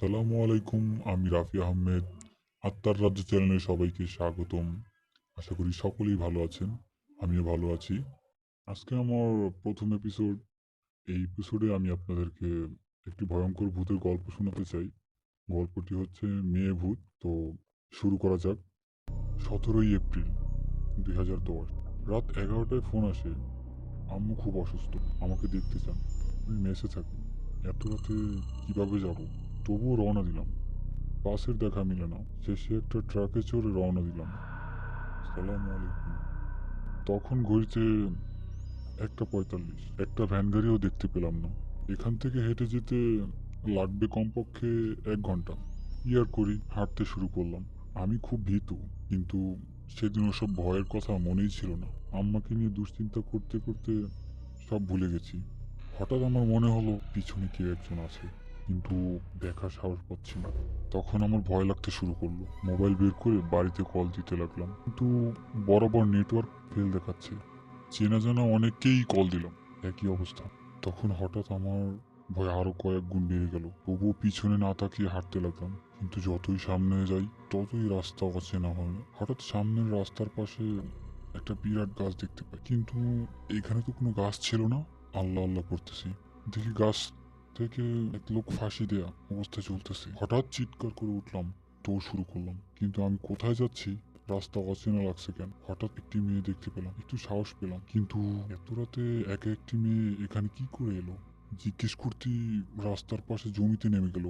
আসসালামু আলাইকুম। আমি রাফি আহমেদ। আত্মার রাজ্য চ্যানেলে সবাইকে স্বাগতম। আশা করি সকলেই ভালো আছেন। আমিও ভালো আছি। আজকে আমার প্রথম এপিসোড। এই এপিসোডে আমি আপনাদেরকে একটি ভয়ঙ্কর ভূতের গল্প শোনাতে চাই। গল্পটি হচ্ছে মেয়ে ভূত। তো শুরু করা যাক। ১৭ই এপ্রিল ২০১০ রাত ১১টায় ফোন আসে। আম্মু খুব অসুস্থ, আমাকে দেখতে চান। আমি মেসে থাকি। এত রাতে কিভাবে যাব? তবুও রওনা দিলাম। বাসের দেখা মিলে না। শেষে একটা ট্রাকে চড়ে রওনা দিলাম। সালাম আলাইকুম। তখন ঘড়িতে ১টা ৪৫। একটা ভ্যান গাড়িও দেখতে পেলাম না। এখান থেকে হেঁটে যেতে লাগবে কমপক্ষে ১ ঘন্টা। কি আর করি, হাঁটতে শুরু করলাম। আমি খুব ভীতু, কিন্তু সেদিন ওসব ভয়ের কথা মনেই ছিল না। আম্মাকে নিয়ে দুশ্চিন্তা করতে করতে সব ভুলে গেছি। হঠাৎ আমার মনে হলো পিছনে কেউ একজন আছে, কিন্তু দেখার সাহস পাচ্ছি না। তখন আমার ভয় লাগতে শুরু করলো। মোবাইল বের করে বাড়িতে কল দিতে লাগলাম, কিন্তু বরাবর নেটওয়ার্ক ফেল দেখাচ্ছে। চেনা জানা অনেককেই কল দিলাম, একই অবস্থা। তখন হঠাৎ আমার ভয় আরো কয়েক গুণ বেড়ে গেল। তবুও পিছনে না তাকিয়ে হাঁটতে লাগলাম, কিন্তু যতই সামনে যাই ততই রাস্তা অচেনা হয়। হঠাৎ সামনের রাস্তার পাশে একটা বিরাট গাছ দেখতে পাই, কিন্তু এখানে তো কোনো গাছ ছিল না। আল্লাহ আল্লাহ করতেছি, দেখি গাছ থেকে এক লোক ফাঁসি দেয়া অবস্থায় চলতেছে। হঠাৎ চিৎকার করে উঠলাম, দৌড় শুরু করলাম। কিন্তু আমি কোথায় যাচ্ছি, রাস্তা অচেনা লাগছে কেন? হঠাৎ একটি মেয়ে দেখতে পেলাম, একটু সাহস পেলাম। কিন্তু এত রাতে একা একটি মেয়ে এখানে কি করে এলো? জিজ্ঞেস করতেই রাস্তার পাশে জমিতে নেমে গেল।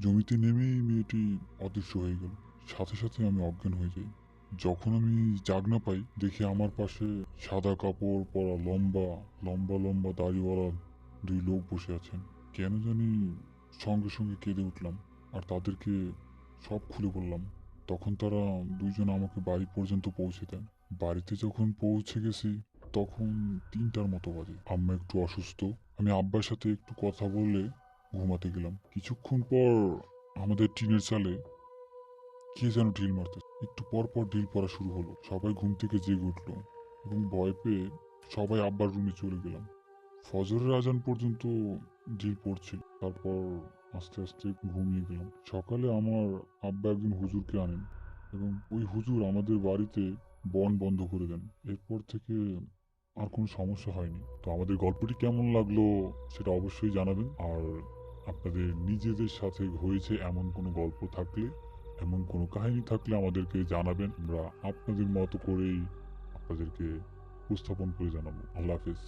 জমিতে নেমেই মেয়েটি অদৃশ্য হয়ে গেল। সাথে সাথে আমি অজ্ঞান হয়ে যাই। যখন আমি জাগনা পাই, দেখি আমার পাশে সাদা কাপড় পরা লম্বা লম্বা লম্বা দাড়িওয়ালা দুই লোক বসে আছেন। কেন জানি সঙ্গে সঙ্গে কেঁদে উঠলাম, আর তাদেরকে সব খুলে বললাম। তখন তারা দুইজন আমাকে বাড়ি পর্যন্ত পৌঁছে দেন। বাড়িতে যখন পৌঁছে গেছি, তখন ৩টার মতো বাজে। আম্মা একটু অসুস্থ। আমি আব্বার সাথে একটু কথা বলে ঘুমাতে গেলাম। কিছুক্ষণ পর আমাদের টিনের চালে কে যেন ঢিল মারতে। একটু পর পর ঢিল পড়া শুরু হলো। সবাই ঘুম থেকে জেগে উঠলো এবং ভয় পেয়ে সবাই আব্বার রুমে চলে গেলাম। ফজরের আজান পর্যন্ত ঢিল পড়ছিল। তারপর আস্তে আস্তে ঘুমিয়ে গেলাম। সকালে আমার আব্বা একজন হুজুরকে আনেন, এবং ওই হুজুর আমাদের বাড়িতে বন বন্ধ করে দেন। এরপর থেকে আর কোনো সমস্যা হয়নি। তো আমাদের গল্পটি কেমন লাগলো সেটা অবশ্যই জানাবেন। আর আপনাদের নিজেদের সাথে হয়েছে এমন কোনো গল্প থাকলে, এমন কোনো কাহিনী থাকলে আমাদেরকে জানাবেন। আমরা আপনাদের মতো করেই আপনাদেরকে উপস্থাপন করে জানাবো। আল্লাহ হাফেজ।